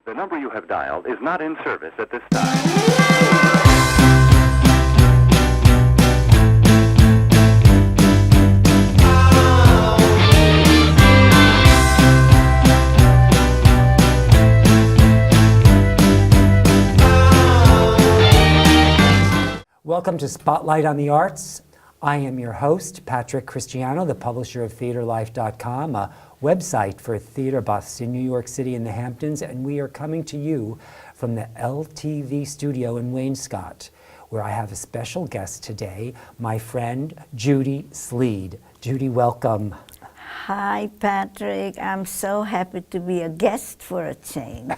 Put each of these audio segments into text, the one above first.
The number you have dialed is not in service at this time. Welcome to Spotlight on the Arts. I am your host, Patrick Cristiano, the publisher of TheaterLife.com, a website for theater buffs in New York City and the Hamptons, and we are coming to you from the LTV studio in Wainscott, where I have a special guest today, my friend Judy Sleed. Judy, welcome. Hi, Patrick. I'm so happy to be a guest for a change.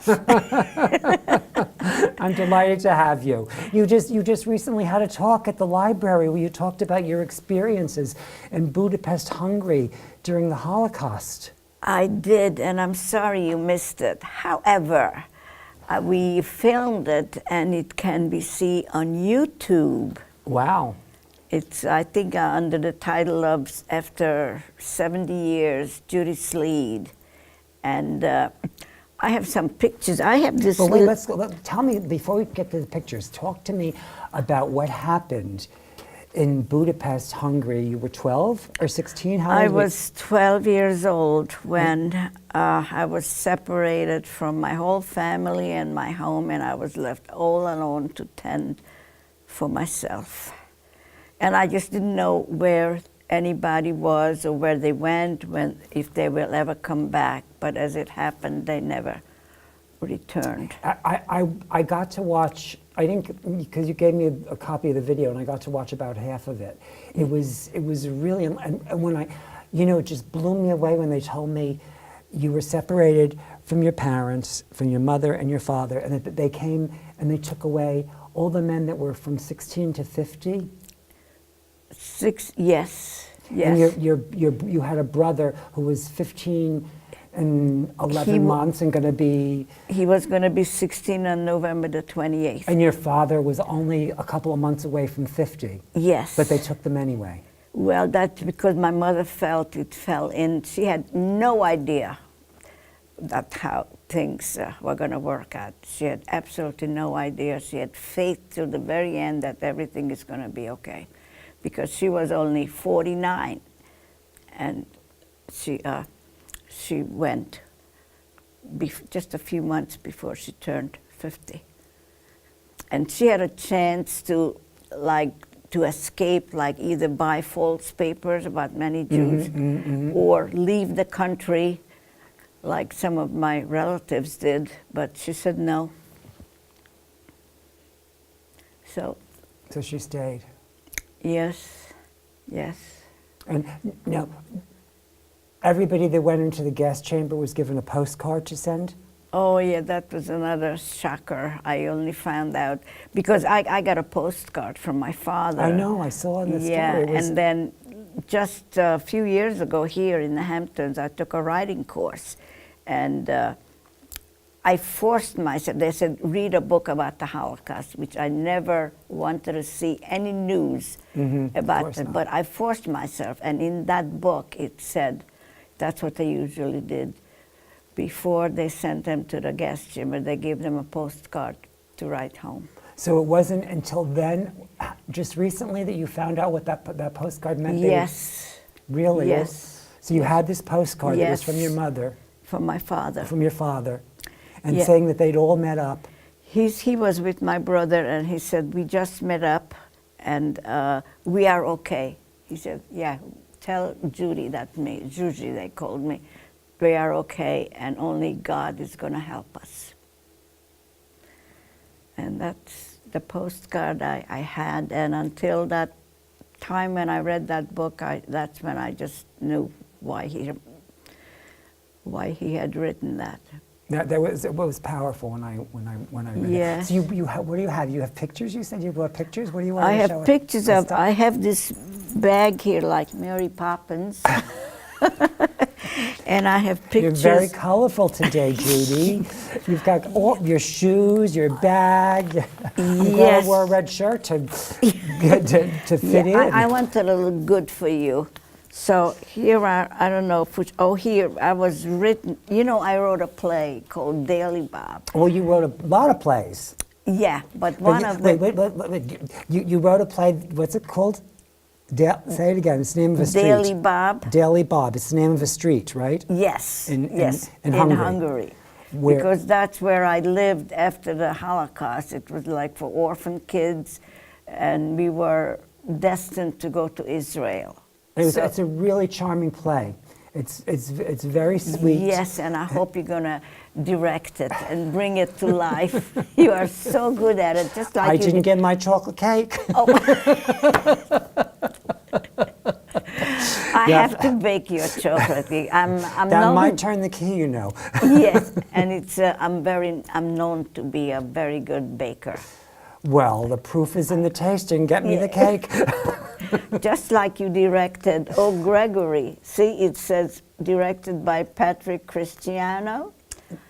I'm delighted to have you. You just recently had a talk at the library where you talked about your experiences in Budapest, Hungary during the Holocaust. I did, and I'm sorry you missed it. However, we filmed it, and it can be seen on YouTube. Wow. It's, I think, under the title of After 70 Years, Judy Sleed. And I have some pictures. I have this Well, wait, tell me, before we get to the pictures, talk to me about what happened in Budapest, Hungary. You were 12 or 16? How old I was 12 years old when I was separated from my whole family and my home, and I was left all alone to tend for myself. And I just didn't know where anybody was or where they went, if they will ever come back. But as it happened, they never returned. I got to watch, I think, because you gave me a copy of the video, and I got to watch about half of it. It was really, and when it just blew me away when they told me you were separated from your parents, from your mother and your father, and that they came and they took away all the men that were from 16 to 50. Yes. And you had a brother who was 15 and 11 months and going to be... He was going to be 16 on November the 28th. And your father was only a couple of months away from 50. Yes. But they took them anyway. Well, that's because my mother felt it fell in. She had no idea that how things were going to work out. She had absolutely no idea. She had faith till the very end that everything is going to be okay. Because she was only 49, and she went just a few months before she turned 50. And she had a chance to escape, like either buy false papers about many Jews, or leave the country, like some of my relatives did, but she said no. So she stayed. Yes. And now, everybody that went into the gas chamber was given a postcard to send? Oh yeah, that was another shocker. I only found out because I got a postcard from my father. I know, I saw in the story. Yeah, and then just a few years ago here in the Hamptons, I took a writing course, and I forced myself. They said, read a book about the Holocaust, which I never wanted to see any news about it. But I forced myself, and in that book it said, that's what they usually did. Before they sent them to the gas chamber, they gave them a postcard to write home. So it wasn't until then, just recently, that you found out what that postcard meant? Yes. Really? Yes. So you had this postcard that was from your mother? From my father. From your father. And saying that they'd all met up. He was with my brother, and he said, we just met up, and we are okay. He said, yeah, tell Judy, Judy they called me, we are okay, and only God is going to help us. And that's the postcard I had, and until that time when I read that book, that's when I just knew why he had written that. It was powerful when I read it. So what do you have? You have pictures? You said you brought pictures. What do you want to show? I have pictures of. I have this bag here, like Mary Poppins, and I have pictures. You're very colorful today, Judy. You've got all your shoes, your bag. I'm glad I wore a red shirt to fit in. I wanted to look good for you. So here I don't know, here I was written, I wrote a play called Daily Bob. Oh, you wrote a lot of plays. Yeah, but one of Wait, the... You wrote a play, what's it called? Say it again, it's the name of a street. Daily Bob. Daily Bob, it's the name of a street, right? Yes, In Hungary. Hungary. Because that's where I lived after the Holocaust. It was like for orphan kids, and we were destined to go to Israel. It's a really charming play. It's very sweet. Yes, and I hope you're going to direct it and bring it to life. You are so good at it, just like I you didn't get my chocolate cake. Oh. I have to bake you a chocolate cake. That known, might turn the key, you know. Yes, and I'm known to be a very good baker. Well, the proof is in the tasting. Get me the cake. Just like you directed Oh Gregory. See, it says directed by Patrick Cristiano.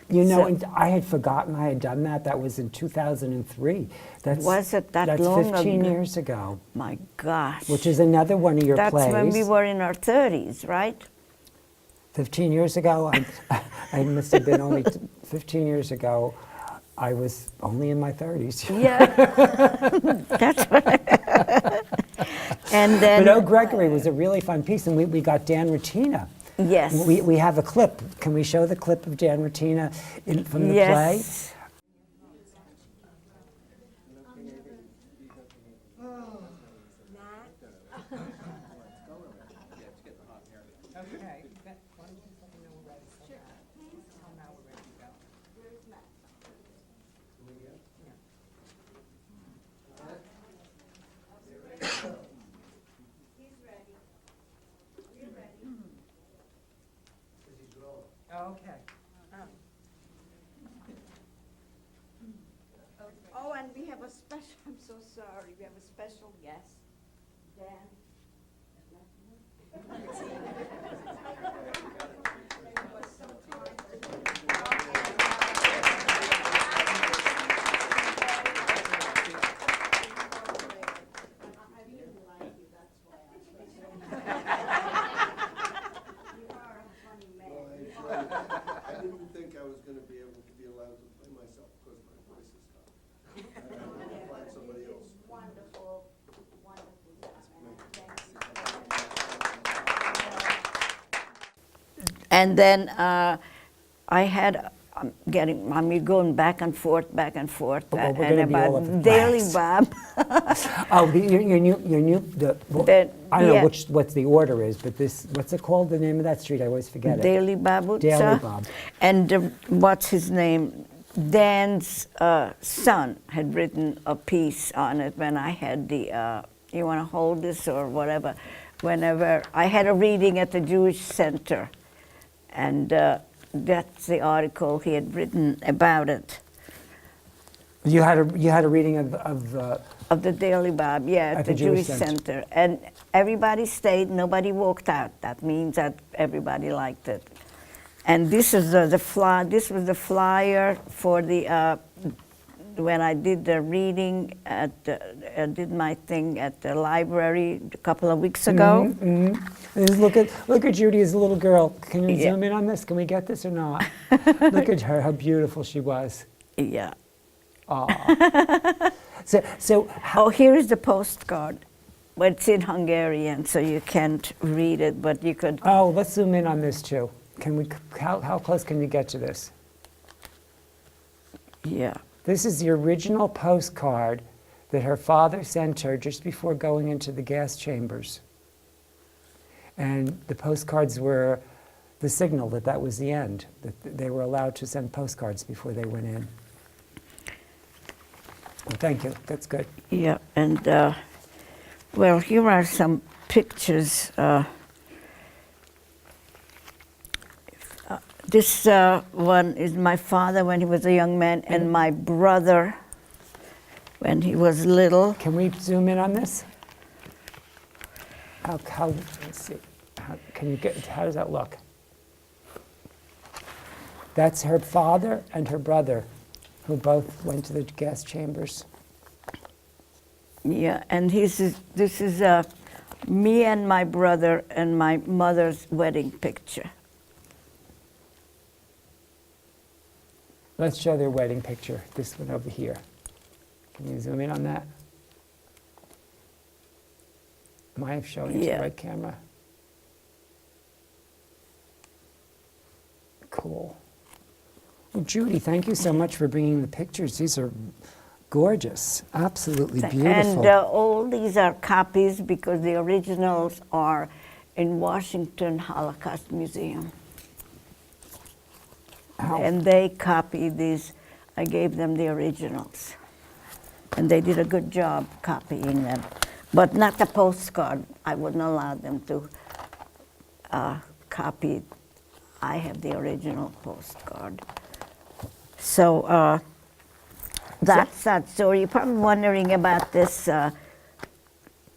You know, and I had forgotten I had done that. That was in 2003. Was it that long ago? That's 15 years ago. My gosh. Which is another one of your plays. That's when we were in our 30s, right? 15 years ago? I must have been only 15 years ago. I was only in my 30s. Yeah. That's right. And then... But Oh Gregory was a really fun piece, and we got Dan Ratina. Yes. We have a clip. Can we show the clip of Dan Ratina from the play? Yes. Okay. Oh, and we have a special, I'm so sorry, we have a special guest, Dan. I didn't think I was going to be able to be allowed to play myself because my voice is gone. I wanted to find somebody else. Wonderful, wonderful. And then I had, going back and forth, we're and gonna be all over the about Daily place. Bob. Oh, your new. I don't know what the order is, but this. What's it called? The name of that street? I always forget it. Daily Bob. Daily Bob. And what's his name? Dan's son had written a piece on it when I had the. You want to hold this or whatever? Whenever I had a reading at the Jewish Center, and that's the article he had written about it. You had a reading of the Daily Bob, yeah, at the Jewish Center. And everybody stayed, nobody walked out. That means that everybody liked it. And this is this was the flyer for the, when I did the reading I did my thing at the library a couple of weeks ago. Look at Judy as a little girl. Can you zoom in on this? Can we get this or not? Look at her, how beautiful she was. Yeah. Aw. Oh, here is the postcard. Well, it's in Hungarian, so you can't read it, but you could. Oh, let's zoom in on this too. Can we? How close can you get to this? Yeah. This is the original postcard that her father sent her just before going into the gas chambers. And the postcards were the signal that that was the end, that they were allowed to send postcards before they went in. Well, thank you. That's good. Yeah, and well, here are some pictures. This one is my father when he was a young man, and my brother when he was little. Can we zoom in on this? Let's see. How does that look? That's her father and her brother, who both went to the gas chambers. Yeah, and this is Me and my brother and my mother's wedding picture. Let's show their wedding picture, this one over here. Can you zoom in on that? Am I showing it to Yeah. the right camera? Cool. Well, Judy, thank you so much for bringing the pictures. These are gorgeous, absolutely beautiful. And all these are copies because the originals are in Washington Holocaust Museum. How- And they copied these. I gave them the originals. And they did a good job copying them. But not the postcard. I wouldn't allow them to copy it. I have the original postcard. So that's that. So you're probably wondering about this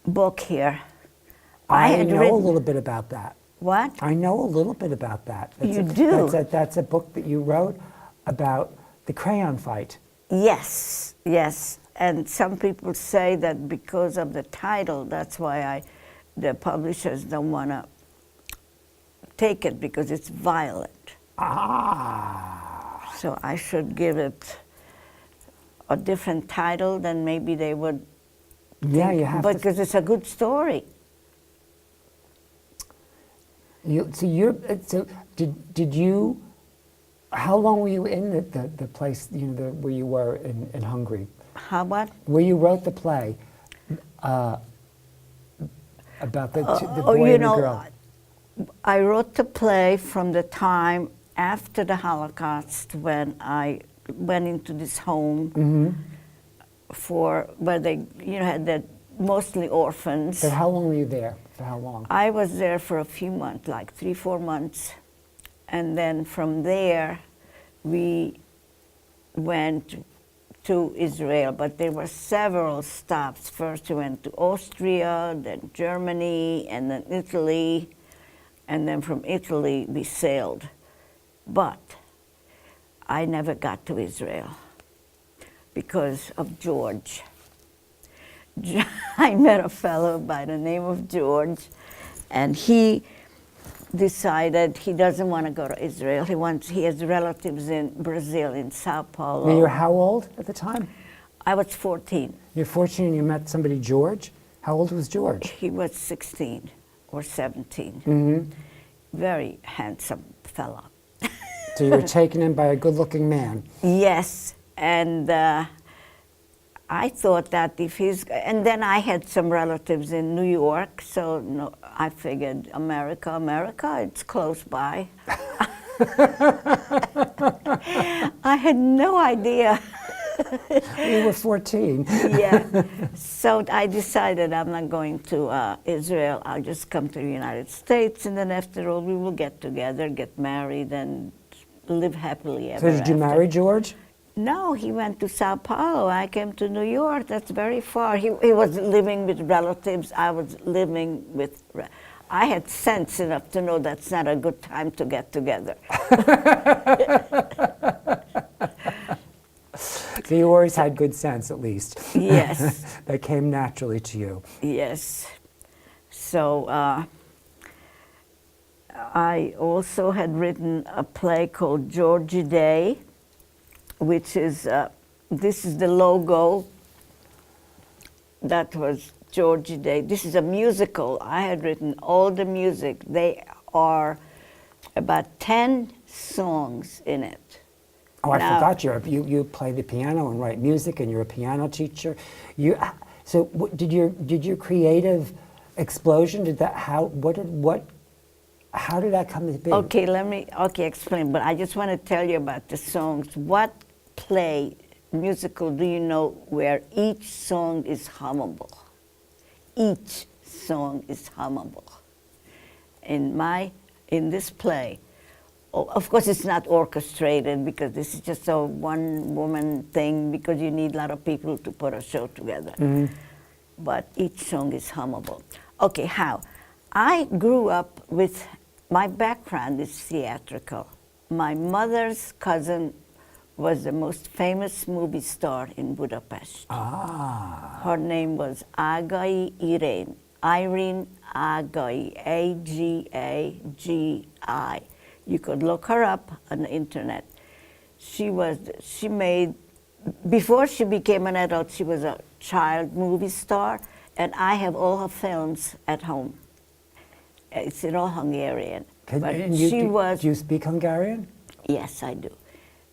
book here. I had know a written- little bit about that. What? I know a little bit about that. You do? That's a book that you wrote about the crayon fight. Yes, yes. And some people say that because of the title, that's why the publishers don't want to take it because it's violent. Ah. So I should give it a different title, then maybe they would. Yeah, you have to. Because it's a good story. So did you? How long were you in the place? Where you were in Hungary, How what? where you wrote the play about the boy and the girl. I wrote the play from the time after the Holocaust when I went into this home for where they had that mostly orphans. So how long were you there? For how long? I was there for a few months, like 3-4 months, and then from there we went to Israel, but there were several stops. First we went to Austria, then Germany, and then Italy, and then from Italy we sailed. But I never got to Israel because of George. I met a fellow by the name of George, and he decided he doesn't want to go to Israel. He has relatives in Brazil, in Sao Paulo. Now, you were how old at the time? I was 14. You're 14 and you met somebody, George? How old was George? He was 16 or 17. Mm-hmm. Very handsome fellow. So you were taken in by a good-looking man. Yes, and I thought that if he's, and then I had some relatives in New York, so no, I figured America, it's close by. I had no idea. You were 14. Yeah, so I decided I'm not going to Israel. I'll just come to the United States, and then after all, we will get together, get married, and live happily ever So did you after. marry George? No, he went to Sao Paulo. I came to New York. That's very far. He was living with relatives. I was living with. I had sense enough to know that's not a good time to get together. So you always had good sense, at least. Yes. That came naturally to you. Yes. So I also had written a play called Georgie Day, which is, this is the logo. That was Georgie Day. This is a musical. I had written all the music. They are about 10 songs in it. Oh, I Now- forgot you play the piano and write music, and you're a piano teacher. Did your creative explosion? How did that come to be? Okay, let me explain. But I just want to tell you about the songs. What play, musical, do you know where each song is hummable? Each song is hummable. In this play, of course it's not orchestrated because this is just a one-woman thing because you need a lot of people to put a show together. Mm-hmm. But each song is hummable. Okay, how? I grew up with, my background is theatrical. My mother's cousin was the most famous movie star in Budapest. Ah. Her name was Agai Irene. Irene Agagi, A-G-A-G-I. You could look her up on the internet. She made, before she became an adult, she was a child movie star, and I have all her films at home. It's in all Hungarian. But she was. Do you speak Hungarian? Yes, I do.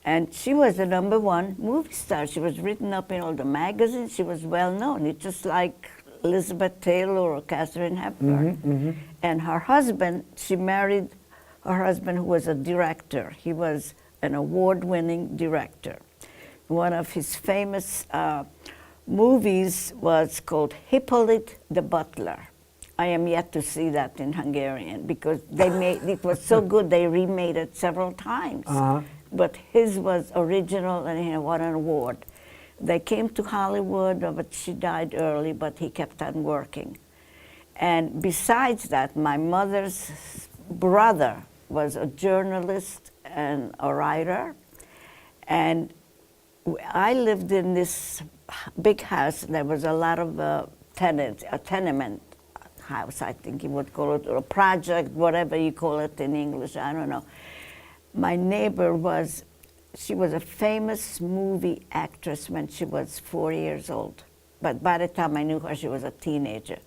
And she was the #1 movie star. She was written up in all the magazines. She was well known. It's just like Elizabeth Taylor or Katharine Hepburn. And her husband, she married her husband who was a director. He was an award-winning director. One of his famous movies was called Hippolyte the Butler. I am yet to see that in Hungarian because they made it was so good they remade it several times. But his was original and he won an award. They came to Hollywood, but she died early, but he kept on working. And besides that, my mother's brother was a journalist and a writer. And I lived in this big house. There was a lot of tenants, a tenement house, I think you would call it, or a project, whatever you call it in English, I don't know. My neighbor she was a famous movie actress when she was 4 years old. But by the time I knew her, she was a teenager.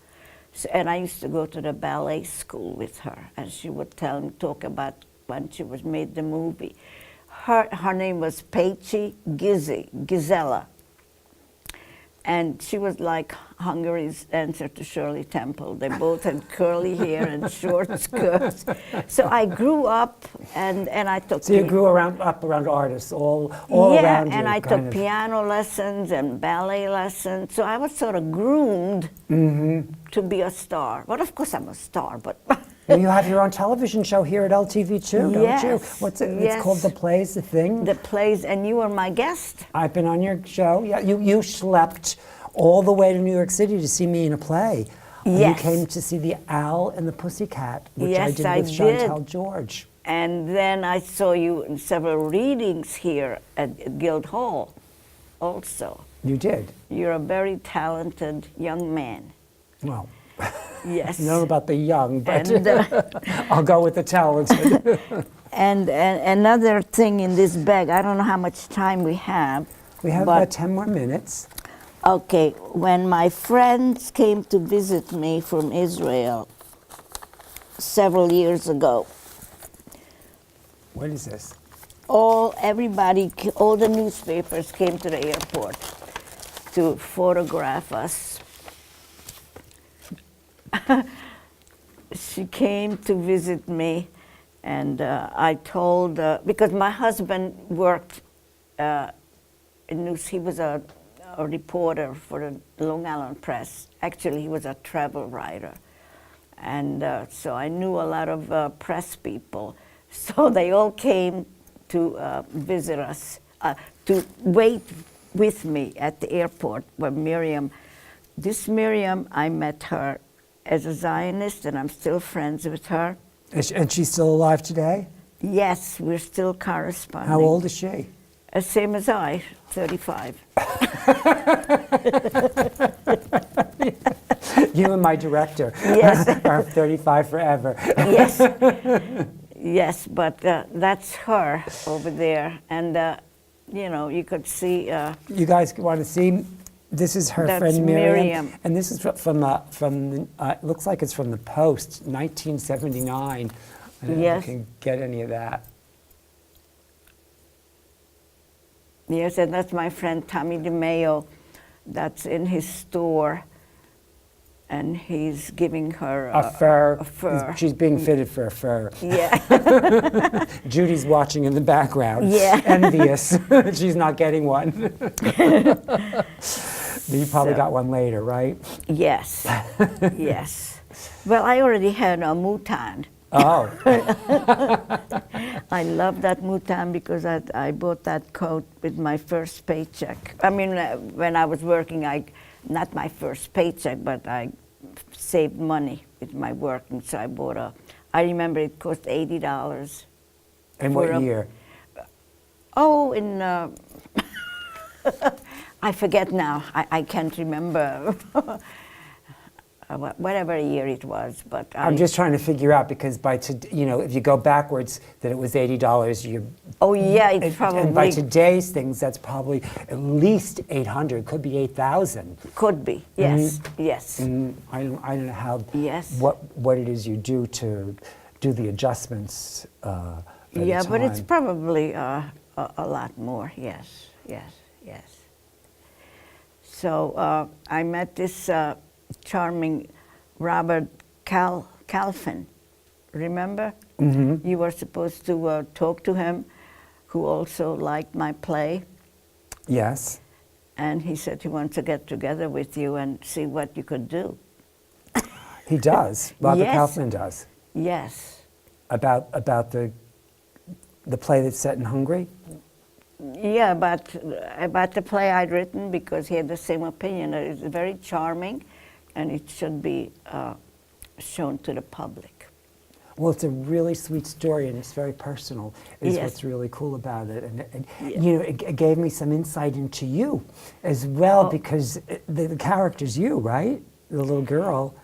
So, and I used to go to the ballet school with her, and she would talk about when she was made the movie. Her name was Peichi Gisela. And she was like Hungary's answer to Shirley Temple. They both had curly hair and short skirts. So I grew up, and I took. So you grew up around artists, all around you. Yeah, and I took piano lessons and ballet lessons. So I was sort of groomed to be a star. But of course, I'm a star. But well, you have your own television show here at LTV too, don't you? What's it? Yes. It's called The Plays, The Thing. The Plays, and you were my guest. I've been on your show. Yeah, you schlepped all the way to New York City to see me in a play. Yes. You came to see The Owl and the Pussycat, which I did with Chantal George. And then I saw you in several readings here at Guildhall also. You did? You're a very talented young man. Well, yes. I don't know about the young, but I'll go with the talented. And another thing in this bag, I don't know how much time we have. We have about 10 more minutes. Okay, when my friends came to visit me from Israel several years ago. What is this? All the newspapers came to the airport to photograph us. She came to visit me, and I told, because my husband worked in news, he was a reporter for the Long Island Press. Actually, he was a travel writer. And so I knew a lot of press people. So they all came to visit us, to wait with me at the airport where Miriam, I met her as a Zionist, and I'm still friends with her. And she's still alive today? Yes, we're still corresponding. How old is she? Same as I, 35. You and my director are 35 forever. Yes, yes, but that's her over there, and you could see. You guys want to see? This is her friend Miriam, and this is from it looks like it's from the Post, 1979. I don't know if you can get any of that. Yes, and that's my friend Tommy DeMeo. That's in his store, and he's giving her a fur. A fur. She's being fitted for a fur. Yeah. Judy's watching in the background. Yeah. Envious. She's not getting one. You probably got one later, right? Yes. Yes. Well, I already had a mouton. Oh. I love that mouton because I bought that coat with my first paycheck. I mean, when I was working, not my first paycheck, but I saved money with my work, and so I bought I remember it cost $80. And what year? Oh, in, I forget now. I can't remember. whatever year it was. But I'm just trying to figure out because if you go backwards, that it was $80. Oh yeah, it's probably. And by today's things, that's probably at least 800. Could be 8,000. Could be. Yes. Yes. I don't know how. Yes. What it is you do to do the adjustments. Yeah, but it's probably a lot more. Yes. Yes. Yes. So I met this charming Robert Calvin. Remember? Mm-hmm. You were supposed to talk to him, who also liked my play. Yes. And he said he wants to get together with you and see what you could do. He does. Robert Yes. Kaufman does. Yes. About the play that's set in Hungary? Yeah, about the play I'd written, because he had the same opinion. It's very charming, and it should be shown to the public. Well, it's a really sweet story, and it's very personal, is Yes. what's really cool about it. And Yeah. it gave me some insight into you as well, Oh. because the character's you, right? The little girl.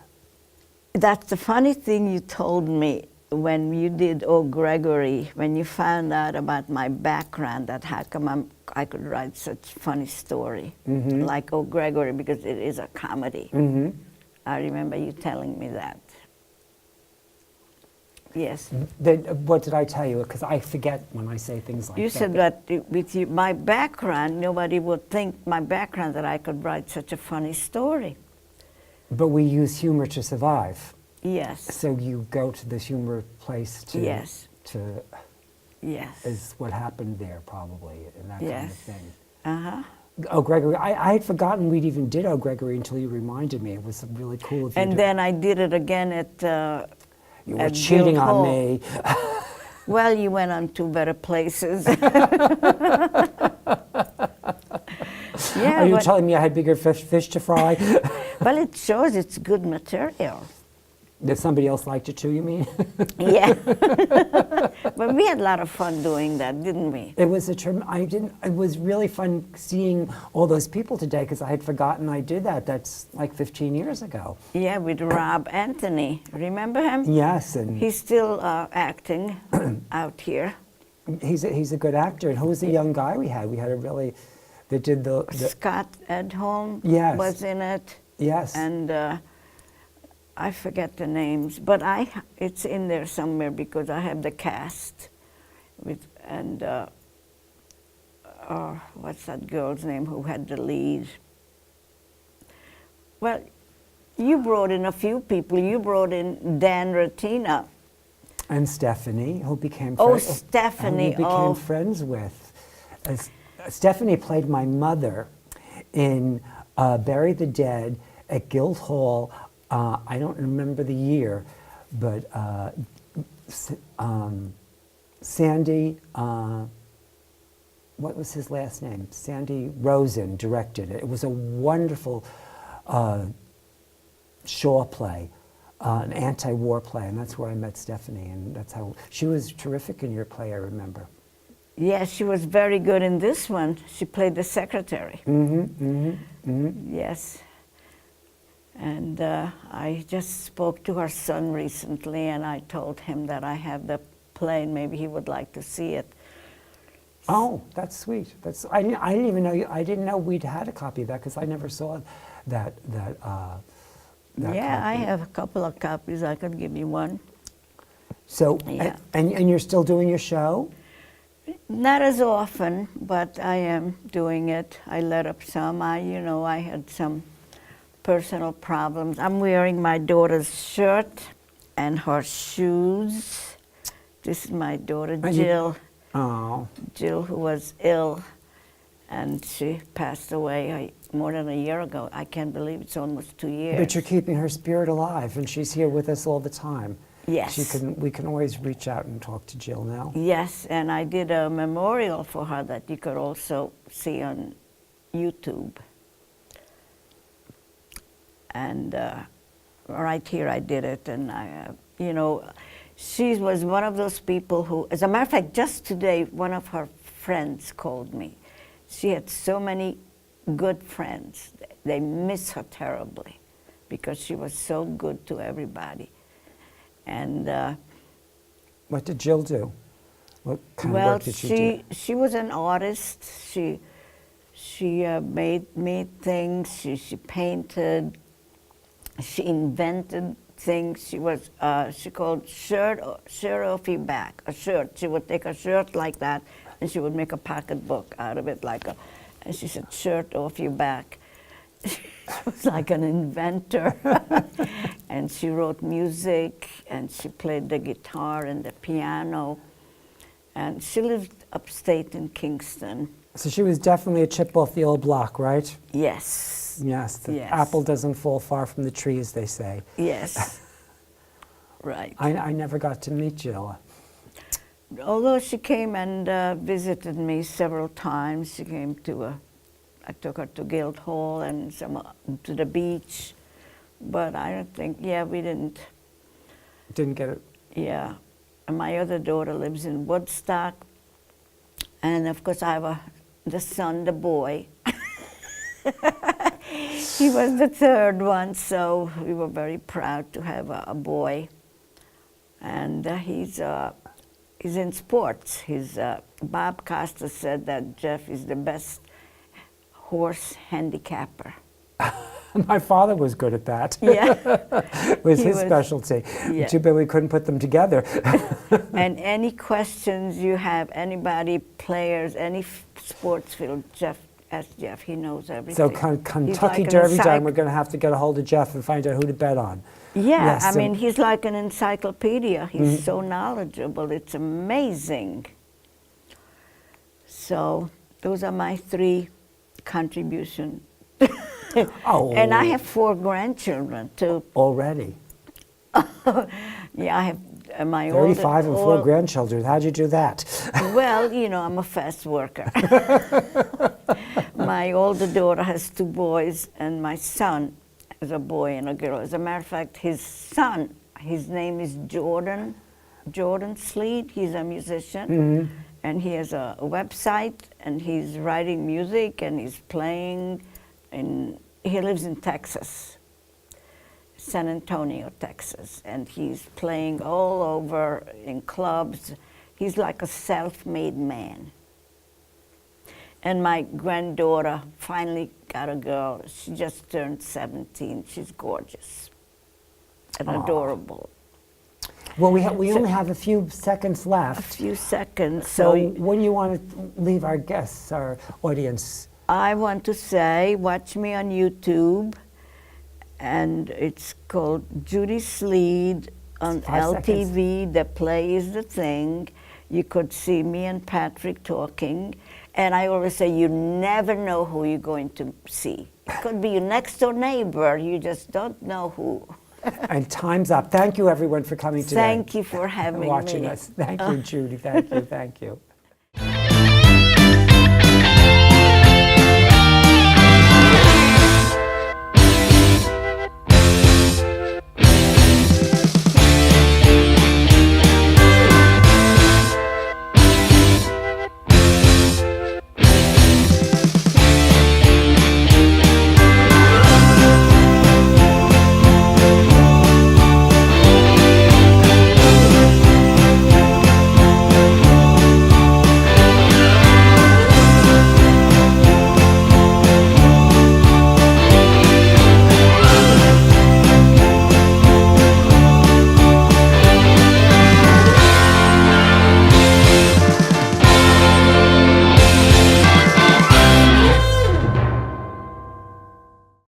That's the funny thing you told me when you did Oh Gregory, when you found out about my background, that how come I could write such funny story, like Oh Gregory, because it is a comedy. Mm-hmm. I remember you telling me that. Yes. What did I tell you? Because I forget when I say things like that. You said that with my background, nobody would think my background that I could write such a funny story. But we use humor to survive. Yes. So you go to this humor place to... Yes. To, Yes. is what happened there, probably, and that kind of Yes. thing. Uh-huh. Oh, Gregory, I had forgotten we'd even did Oh Gregory until you reminded me. It was really cool of you And to- then I did it again at You were at cheating on Guildhall. me. Well, you went on to better places. Yeah, Are you but, telling me I had bigger fish to fry? well, it shows it's good material. That somebody else liked it too, you mean? Yeah. But we had a lot of fun doing that, didn't we? It was it was really fun seeing all those people today because I had forgotten I did that. That's like 15 years ago. Yeah, with Rob Anthony. Remember him? Yes, and He's still acting out here. he's a good actor. And who was the young guy we had? We had a really, that did the Scott Edholm Yes. was in it. yes. And I forget the names, but it's in there somewhere because I have the cast with, and what's that girl's name who had the lead? Well, you brought in a few people. You brought in Dan Ratina. And Stephanie, who became Oh, friends, Stephanie, who became oh. friends with. Stephanie played my mother in Bury the Dead at Guildhall. I don't remember the year, but Sandy, what was his last name? Sandy Rosen directed it. It was a wonderful Shaw play, an anti-war play, and that's where I met Stephanie, and that's how she was terrific in your play. I remember. Yes, she was very good in this one. She played the secretary. Yes. And I just spoke to her son recently, and I told him that I have the play, and maybe he would like to see it. Oh, that's sweet. I didn't even know. I didn't know we'd had a copy of that because I never saw that. Yeah, I copy. have a couple of copies. I could give you one. So, Yeah. and you're still doing your show? Not as often, but I am doing it. I let up some. I had some personal problems. I'm wearing my daughter's shirt and her shoes. This is my daughter, Jill. Oh. Jill, who was ill, and she passed away more than a year ago. I can't believe it's almost 2 years. But you're keeping her spirit alive, and she's here with us all the time. Yes. We can always reach out and talk to Jill now. Yes, and I did a memorial for her that you could also see on YouTube. And right here I did it, and she was one of those people who, as a matter of fact, just today, one of her friends called me. She had so many good friends. They miss her terribly. because she was so good to everybody. And What did Jill do? What kind of well, work did she do? she was an artist. She made things. She painted. She invented things. She called shirt off your back, a shirt. She would take a shirt like that, and she would make a pocketbook out of it, and she said, shirt off your back. She was like an inventor. And she wrote music, and she played the guitar and the piano. And she lived upstate in Kingston. So she was definitely a chip off the old block, right? Yes. Yes, the Yes. apple doesn't fall far from the tree, as they say. Yes. Right. I never got to meet Jill. Although she came and visited me several times, she came I took her to Guildhall and to the beach, but I don't think, we didn't. Didn't get it. Yeah. And my other daughter lives in Woodstock, and of course I have the son, the boy. He was the third one, so we were very proud to have a boy. And he's in sports. Bob Costa said that Jeff is the best horse handicapper. My father was good at that. Yeah. was He his was- specialty. yeah. Too bad we couldn't put them together. And any questions you have, anybody, players, any sports field, ask Jeff. He knows everything. So He's Kentucky like an Derby time, we're going to have to get a hold of Jeff and find out who to bet on. Yeah, Yes, I so- mean, he's like an encyclopedia. He's so knowledgeable. It's amazing. So those are my 3 contributions. Oh, And I have 4 grandchildren too. already. Yeah, I have my older. 35 and 4 grandchildren. How'd you do that? Well, I'm a fast worker. My older daughter has 2 boys, and my son has a boy and a girl. As a matter of fact, his son, his name is Judy Sleed. He's a musician, and he has a website, and he's writing music, and he's playing. He lives in Texas, San Antonio, Texas, and he's playing all over in clubs. He's like a self-made man. And my granddaughter finally got a girl. She just turned 17. She's gorgeous and adorable. Well, we only have a few seconds A left. few seconds. So So when you want to leave our guests, our audience, I want to say, watch me on YouTube, and it's called Judy Sleed on 5 seconds. LTV. The Play is the Thing. You could see me and Patrick talking. And I always say, you never know who you're going to see. It could be your next door neighbor. You just don't know who. and time's up. Thank you, everyone, for coming today. Thank you for having watching me. us. Thank you, Judy. Thank you. Thank you.